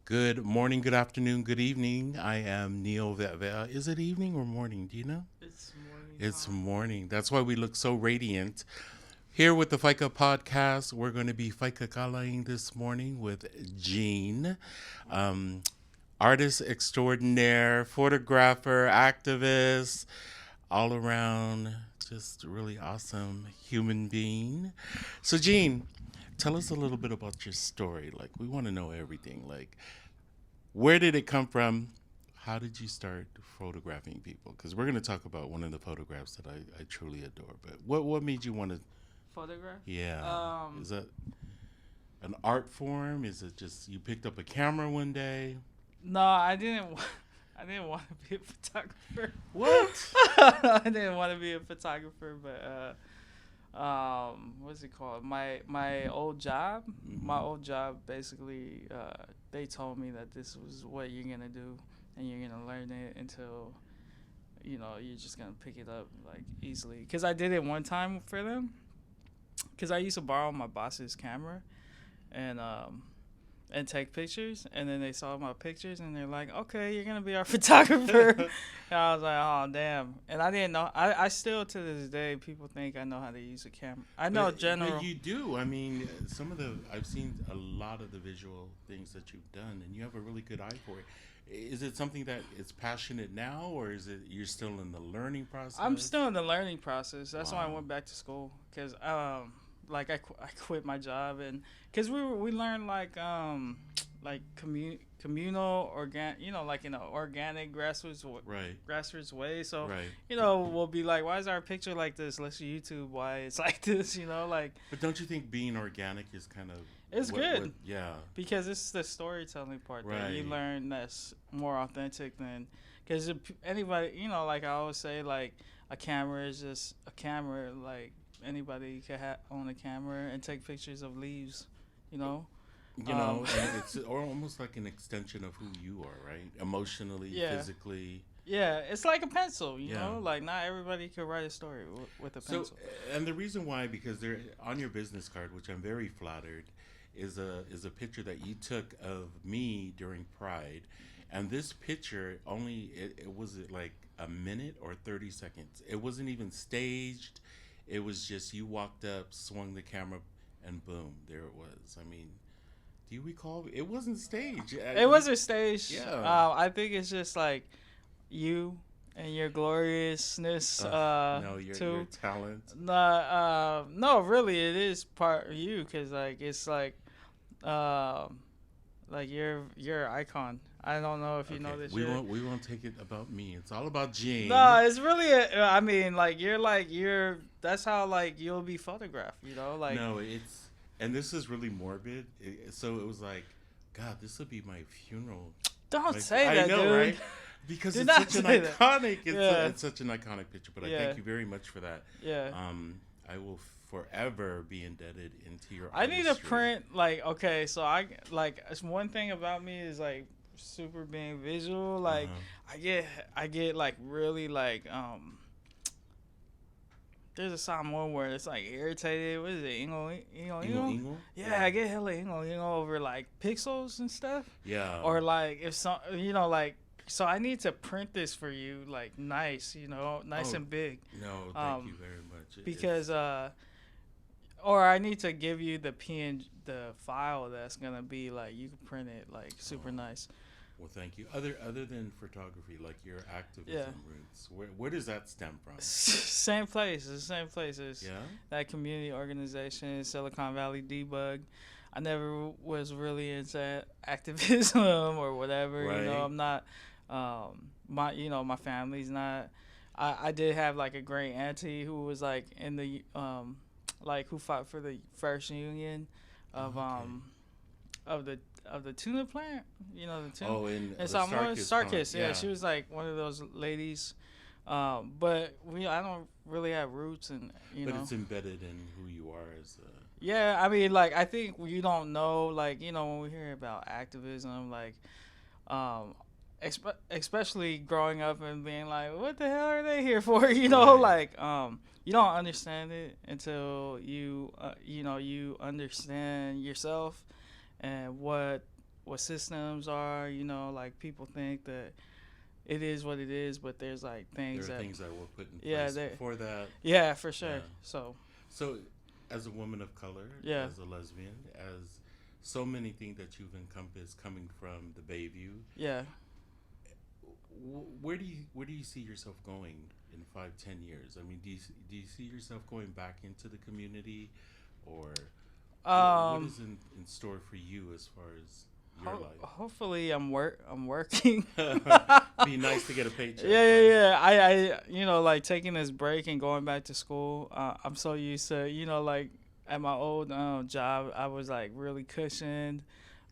Good morning, good afternoon, good evening. I am Neil Veva. Is it evening or morning? Do you know? It's morning It's time. morning. That's why we look so radiant. Here with the FICA podcast, we're going to be FICA Kalaing this morning with Jean, um, artist extraordinaire, photographer, activist, all around, just really awesome human being. So, Jean, tell us a little bit about your story. Like, we want to know everything. Like, where did it come from? How did you start photographing people? Because we're going to talk about one of the photographs that I truly adore. But what made you want to? Photograph. Yeah, is Um, that an art form? Is it just you picked up a camera one day? no, I didn't. I didn't want to be a photographer. What? I didn't want to be a photographer, but what's it called? My Hmm. old job basically, they told me that this was what you're gonna do, and you're gonna learn it until you're just gonna pick it up like easily. Cause I did it one time for them. Cause I used to borrow my boss's camera, and take pictures, and then they saw my pictures and they're like, okay, you're gonna be our photographer. And I was like, oh damn. And I didn't know. I still to this day people think I know how to use a camera. I know But general. you do. I mean, some of the I've seen a lot of the visual things that you've done, and you have a really good eye for it. Is it something that is passionate now, or is it you're still in the learning I'm process? still in the learning process. That's why I Wow. went back to school, because like I quit my job, and because we learned like communal like in an organic Right. grassroots way. So Right. we'll be like, why is our picture like this? Let's YouTube why it's like this. Like But don't you think being organic is kind of it's what good yeah. because it's the storytelling part that you Right. learn that's more authentic than because anybody like I always say like a camera is just a camera, like anybody can own a camera and take pictures of leaves, you know. You um know, and it's almost like an extension of who you are, right? Emotionally, yeah, physically. yeah, it's like a pencil, Yeah. like not everybody can write a story with a So, pencil. and the reason why, because there on your business card, which I'm very flattered, is a picture that you took of me during Pride, and this picture only it was like a minute or 30 seconds. It wasn't even staged. It was just you walked up, swung the camera, and boom, there it was. I mean, do you recall? It wasn't staged. It wasn't staged. Yeah. I think it's just like you and your gloriousness No, your too. talent. No, really, it is part of you because um, like you're an icon. I don't know if you Okay, know this. we won't take it about me. It's all about Jane. No, it's really. I mean, you're. That's how like you'll be photographed. Like No, it's and this is really morbid. So it was like, God, this would be my funeral. don't Like say I that, know, dude. right? Because Do it's not such an say that. iconic. Yeah, It's such an iconic picture. But I yeah, thank you very much for that. yeah. I will forever be indebted into your I need to artistry. print like okay, so I like it's one thing about me is like super being visual. Uh Like huh. I get like really like there's a sound one where it's like irritated. What is it? Ingo Ingo? Ingo. Yeah, Yeah. I get hella over like pixels and stuff. Yeah. Or like if some like so I need to print this for you like nice, nice Oh and big. no, thank you Um very much. because or I need to give you the file that's gonna be like you can print it like super Oh. nice. Well, thank you. Other than photography, like your Yeah. activism roots, where does that stem from? Same place. The same place as Yeah. that community organization, Silicon Valley Debug. I never was really into activism or whatever. Right. I'm not. My family's not. I did have like a great auntie who was like in the like who fought for the first union of Okay. of the of the tuna plant. The tuna. Oh, in And the so Starkist pond. Sarkis, yeah, Yeah. she was like one of those ladies. But I don't really have roots, and But it's embedded in who you are as a. yeah, I mean, like I think you don't know, like when we hear about activism, like um, especially growing up and being like, what the hell are they here for? Right. Like you don't understand it until you understand yourself and what systems are. You know, like people think that it is what it is, but there's like things There are that things that were put in yeah, place before that. yeah, for sure. Yeah. So So, as a woman of color, yeah, as a lesbian, as so many things that you've encompassed coming from the Bayview, yeah. where do you see yourself going in 5-10 years? I mean, do you see yourself going back into the community, or what Um, is in store for you as far as your life? hopefully I'm working. Be nice to get a paycheck. Yeah, Right? yeah, yeah. I, you know, like taking this break and going back to school. I'm so used to, you know, like at my old job, I was like really cushioned,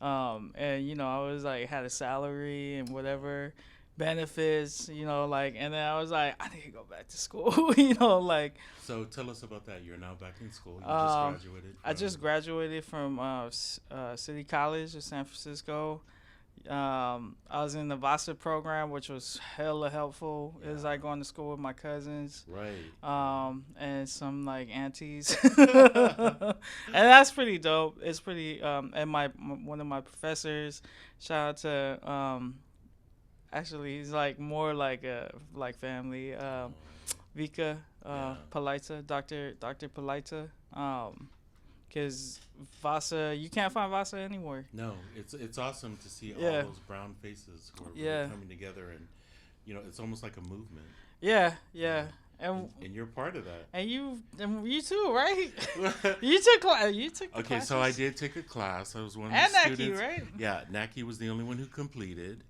and you know, I was like had a salary and whatever benefits, you know, like, and then I was like, I need to go back to school, you know, like. So tell us about that. You're now back in school. You just graduated. I just graduated from City College of San Francisco. I was in the Vasa program, which was hella helpful. It was like going to school with my cousins, Right. and some like aunties, and that's pretty dope. It's pretty. And one of my professors, shout out to actually he's like more like a like family. Vika Polita, Doctor Polita. Because Vasa, you can't find Vasa anywhere. No, it's awesome to see all Yeah. those brown faces who are Yeah. really coming together, and it's almost like a movement, Yeah, yeah. and you're part of that. And you too, right? You took Okay, classes? so I did take a class. I was one of And the Naki, students. right? Yeah, Naki was the only one who completed.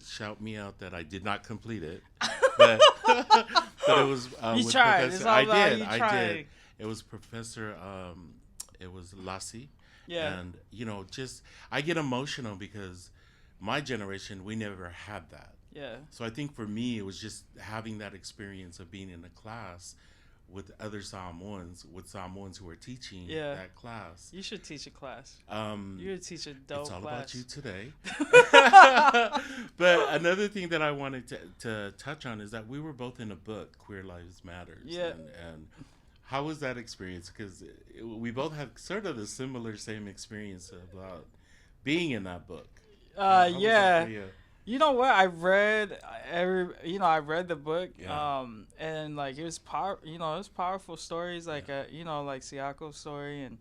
Shout me out that I did not complete it, but but it was You with tried. Professor. It's all I about did. you I tried. did. It was Professor. It was Lassie. Yeah. And just I get emotional because my generation we never had that. Yeah. So I think for me it was just having that experience of being in a class with other Samoans, who were teaching Yeah. that class. You should teach a class. Um, You would teach a dope it's all class. about you today. But another thing that I wanted to touch on is that we were both in a book, Queer Lives Matters. Yeah. And how was that experience? Because we both had sort of the same experience about being in that book. How was that Yeah. for you? You know what? I read I read the book, Yeah. and like it was it was powerful stories, like like Siako's story and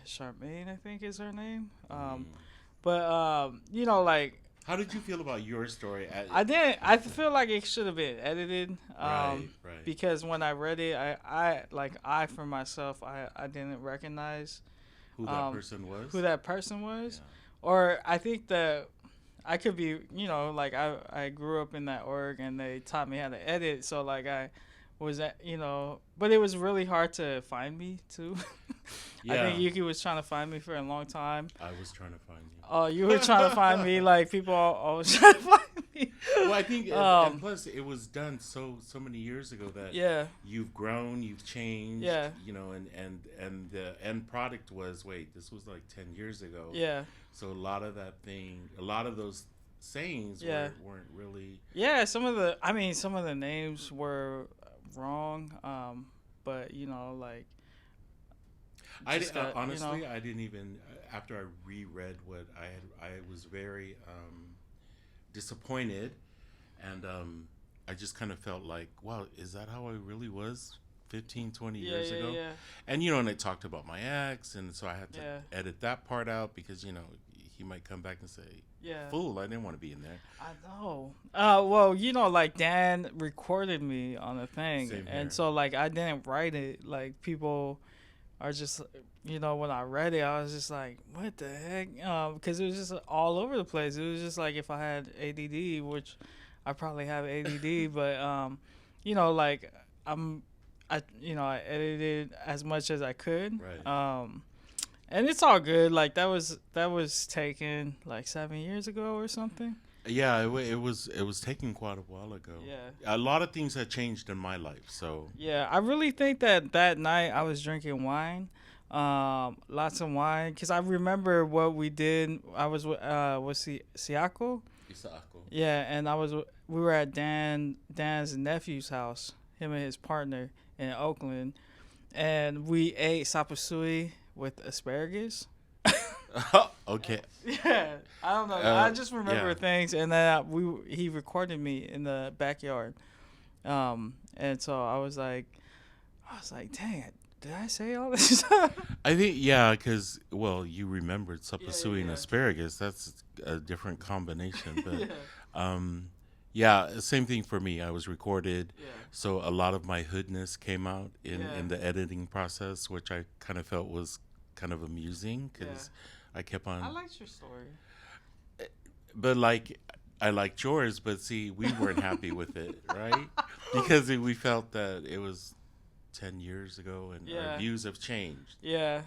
Charmaine, I think is her name. But like How did you feel about your story? I feel like it should have been edited, Right. because when I read it, I for myself, I didn't recognize Who that person was? who that person was, Yeah. or I think that I could be, like I grew up in that org and they taught me how to edit, so like I was at, but it was really hard to find me too. I Yeah. think Yuki was trying to find me for a long time. I was trying to find you. Oh, you were trying to find me, like people always trying to find me. Well, I think, and plus, it was done so many years ago that Yeah. you've grown, you've changed, Yeah. and the end product was this was like 10 years ago. Yeah. So a lot of those sayings Yeah. weren't really. Yeah, some of the names were wrong, but like just got, honestly, I didn't even after I reread what I had. I was very disappointed, and I just kind of felt like, wow, is that how I really was 15, 20 years ago? Yeah. And and it talked about my ex, and so I had to Yeah. edit that part out because he might come back and say, Yeah. "Fool, I didn't want to be in there." I know. Well, like Dan recorded me on the thing, Same here. and so like I didn't write it. Like people are just, when I read it, I was just like, what the heck? Because it was just all over the place. It was just like if I had ADD, which I probably have ADD, but like I edited as much as I could. Right. And it's all good. Like that was taken like 7 years ago or something. Yeah, it was taken quite a while ago. Yeah. A lot of things had changed in my life, so. Yeah, I really think that night I was drinking wine, lots of wine, because I remember what we did. I was with Siako. Isako. Yeah, and we were at Dan's nephew's house, him and his partner in Oakland, and we ate sapasui with asparagus. Okay. Yeah, I don't know. I just remember Yeah. things, and then he recorded me in the backyard. And so I was like, dang it, did I say all this? I think yeah, because well, you remembered Yeah, supposui and yeah, asparagus. That's a different combination, yeah, but yeah, same thing for me. I was recorded, yeah, so a lot of my hoodness came out yeah, in the editing process, which I kind of felt was kind of amusing yeah. because I kept I on, liked your story. but like I liked yours, but see, we weren't happy with it, right? Because we felt that it was 10 years ago, and our Yeah, views have changed. yeah,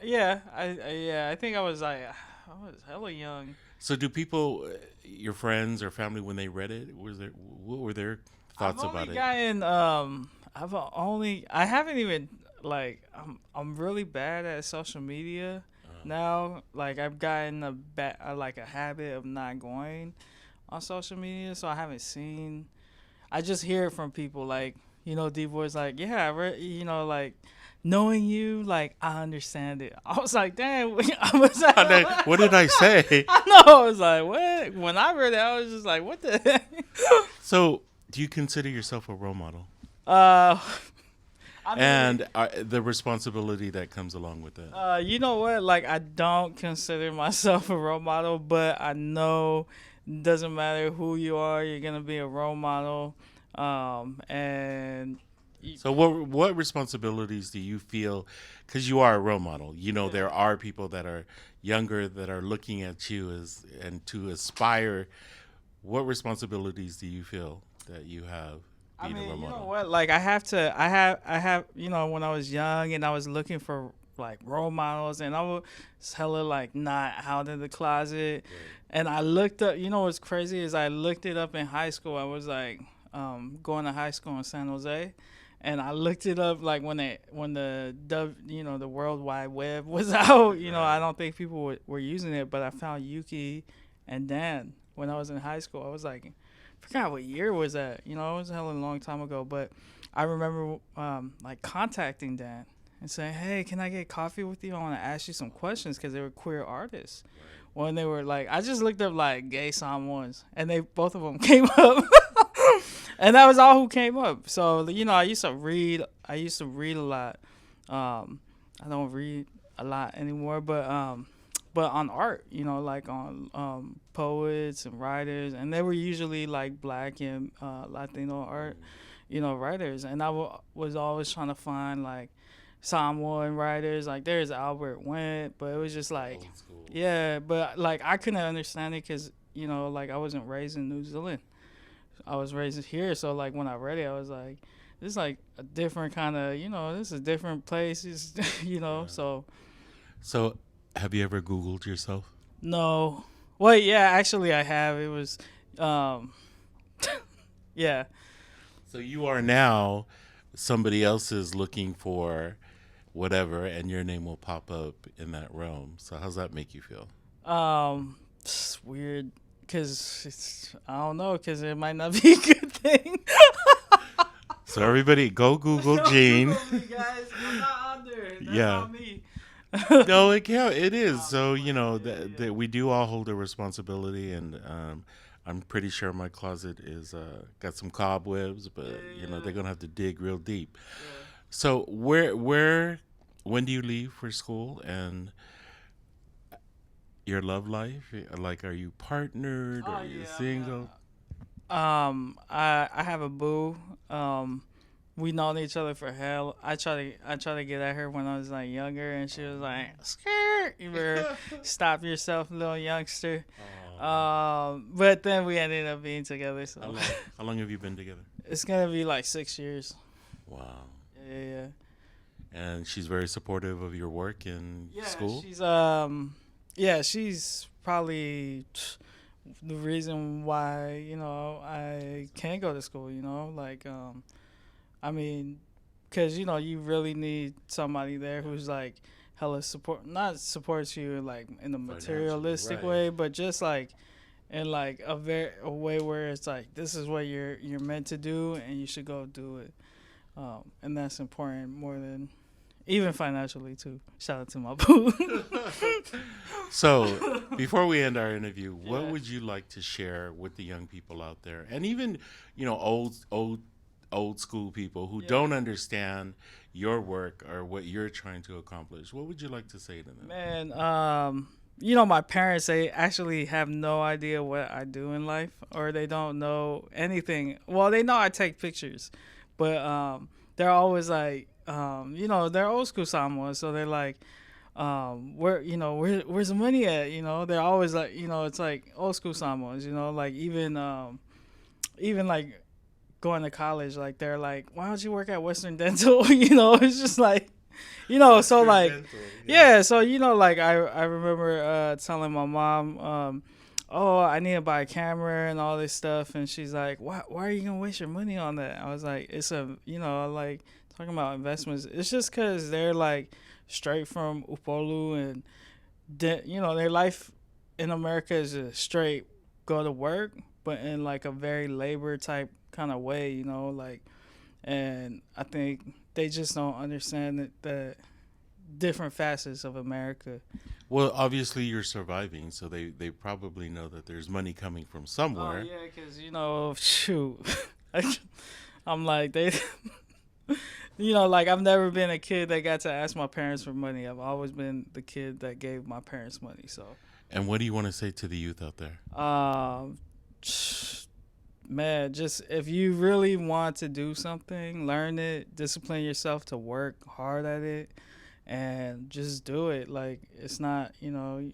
yeah. I think I was like, I was hella young. So, do people, your friends or family, when they read it, was there what were their I've thoughts only about it? gotten I haven't even like I'm really bad at social media now. Like I've gotten like a habit of not going on social media, so I haven't seen. I just hear it from people like D Boy's like yeah, like knowing you like I understand it. I was like damn, I was like, What did I say? I know I was like what when I read it I was just like what the heck? So, do you consider yourself a role model, Uh, I mean, and the responsibility that comes along with that? you know what? Like, I don't consider myself a role model, but I know doesn't matter who you are, you're gonna be a role model. And So, what responsibilities do you feel? Because you are a role model. You know, yeah. there are people that are younger that are looking at you as and to aspire. What responsibilities do you feel that you have I being a mean, role you know model? what? Like, I have, when I was young and I was looking for like role models, and I was hella like not out of the closet, and I looked up. You know what's crazy is I looked it up in high school. I was like, going to high school in San Jose. And I looked it up like when the World Wide Web was out. I don't think people were using it, but I found Yuki and Dan when I was in high school. I was like, forgot what year was that. It was a hell of a long time ago. But I remember like contacting Dan and saying, "Hey, can I get coffee with you? I want to ask you some questions," because they were queer artists. When they were like, I just looked up like gay someones, and they both of them came up, and that was all who came up. So I used to read. I used to read a lot. I don't read a lot anymore, but on art, like on poets and writers, and they were usually like black and Latino art, writers, and was always trying to find like Samoan writers. Like there's Albert Went, but it was just like, Old school. yeah, but like I couldn't understand it because like I wasn't raised in New Zealand. I was raised here, so like when I read it, I was like, this is like a different kind of, this is a different place, so. So, have you ever Googled yourself? No. Well, yeah, actually, I have. It was, um, yeah. So you are now somebody else is looking for whatever, and your name will pop up in that realm. So how's that make you feel? It's weird because I don't know, because it might not be a good thing. So everybody, go Google Don't Jean. Google me, guys. I'm not on there. That's Yeah. not me. No, it is. So Yeah. that we do all hold a responsibility, and I'm pretty sure my closet is got some cobwebs, but Yeah. they're gonna have to dig real deep. Yeah. So when do you leave for school, and your love life? Like, are you partnered or Oh are you yeah. single? I have a boo. We known each other for hell. I try to get at her when I was like younger, and she was like, "Skirt, you better stop yourself, little youngster." But then we ended up being together. So How long have you been together? it's gonna be like 6 years. Wow. Yeah. And she's very supportive of your work in school? She's probably the reason why I can't go to school. I mean, because you really need somebody there who's like hella not supports you like in a materialistic right. way, but just like in like a way where it's like this is what you're meant to do and you should go do it, and that's important more than even financially too. Shout out to my boo. So, before we end our interview, what Yeah. would you like to share with the young people out there, and even old school people who Yeah. don't understand your work or what you're trying to accomplish? What would you like to say to them? Man, my parents, they actually have no idea what I do in life, or they don't know anything. Well, they know I take pictures, but they're always like, they're old school Samoans, so they're like, where's the money at? They're always like, it's like old school Samoans, like even like going to college, like they're like, why don't you work at Western Dental? It's just like, so like, yeah, so like I remember telling my mom, oh, I need to buy a camera and all this stuff, and she's like, why are you gonna waste your money on that? I was like, it's like talking about investments. It's just because they're like straight from Upolu, and their life in America is just straight go to work, but in like a very labor type kind of way, like, and I think they just don't understand the different facets of America. Well, obviously you're surviving, so they probably know that there's money coming from somewhere. Oh yeah, because shoot, I'm like they, like I've never been a kid that got to ask my parents for money. I've always been the kid that gave my parents money. So. And what do you want to say to the youth out there? Man, just if you really want to do something, learn it, discipline yourself to work hard at it, and just do it. Like, it's not, don't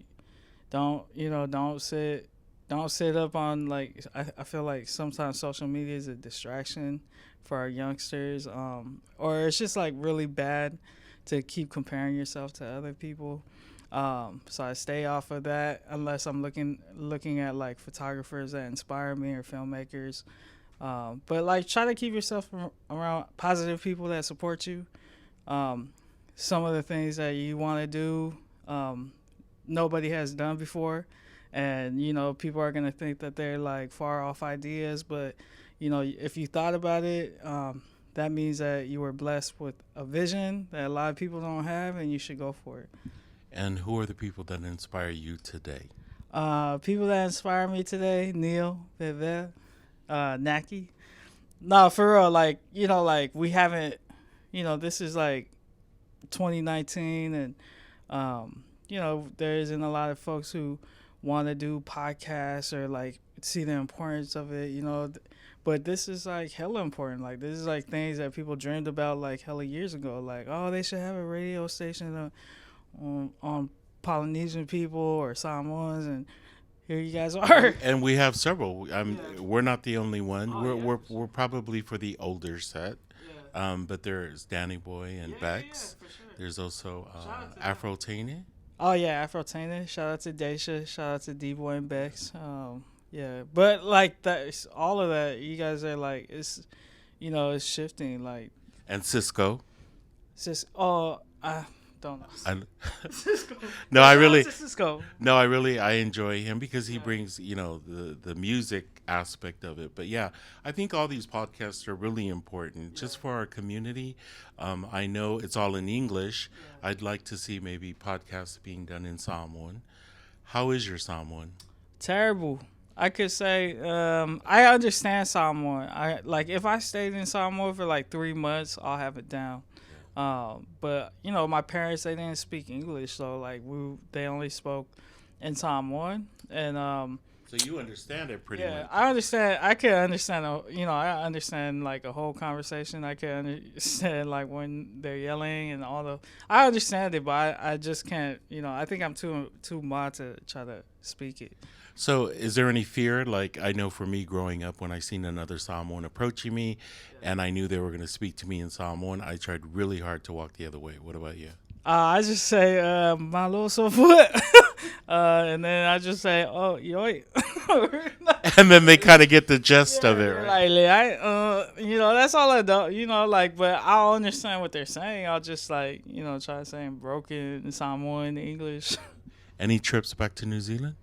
sit up on, like, I feel like sometimes social media is a distraction for our youngsters, or it's just like really bad to keep comparing yourself to other people. So I stay off of that unless I'm looking at like photographers that inspire me or filmmakers. But like try to keep yourself around positive people that support you. Some of the things that you want to do, nobody has done before, and people are gonna think that they're like far off ideas. But if you thought about it, that means that you were blessed with a vision that a lot of people don't have, and you should go for it. And who are the people that inspire you today? People that inspire me today: Neil, Bebe, Naki. No, for real. Like like we haven't. This is like 2019, and there isn't a lot of folks who want to do podcasts or like see the importance of it. But this is like hella important. Like this is like things that people dreamed about like hella years ago. Like, oh, they should have a radio station on Polynesian people or Samoans, and here you guys are. And we have several. We're not the only one. Oh, We're probably for the older set. But there's Danny Boy and Bex. For sure. There's also Afro Tane. Oh yeah, Afro Tana. Shout out to Daisha. Shout out to D-Boy and Bex. Yeah, but like that, all of that, you guys are like, it's it's shifting. Like, And Cisco. I don't know. Cisco. Cisco. I enjoy him because he brings the music aspect of it. But yeah, I think all these podcasts are really important just for our community. I know it's all in English. I'd like to see maybe podcasts being done in Samoan. How is your Samoan? Terrible. I could say I understand Samoan. I like if I stayed in Samoa for like 3 months, I'll have it down. But my parents, they didn't speak English, so like they only spoke in Samoan, and so you understand it pretty much. I understand. I can understand. I understand like a whole conversation. I can understand like when they're yelling and all the. I understand it, but I just can't. I think I'm too mod to try to speak it. So is there any fear? Like, I know for me growing up, when I seen another Samoan approaching me and I knew they were going to speak to me in Samoan, I tried really hard to walk the other way. What about you? I just say, malo so foot. And then I just say, oh, yoi. And then they kind of get the gist of it, right? Like, that's all I do. But I'll understand what they're saying. I'll just, like, try to say in broken Samoan English. Any trips back to New Zealand?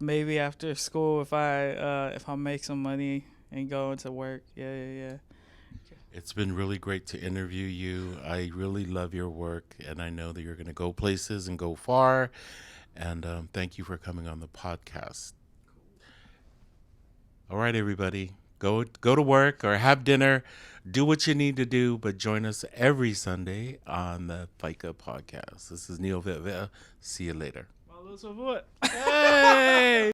Maybe after school if I make some money and go into work. Yeah. It's been really great to interview you. I really love your work, and I know that you're going to go places and go far. And thank you for coming on the podcast. All right, everybody, go to work or have dinner. Do what you need to do, but join us every Sunday on the FICA podcast. This is Neil Vett. See you later. Follow us on what? Hey!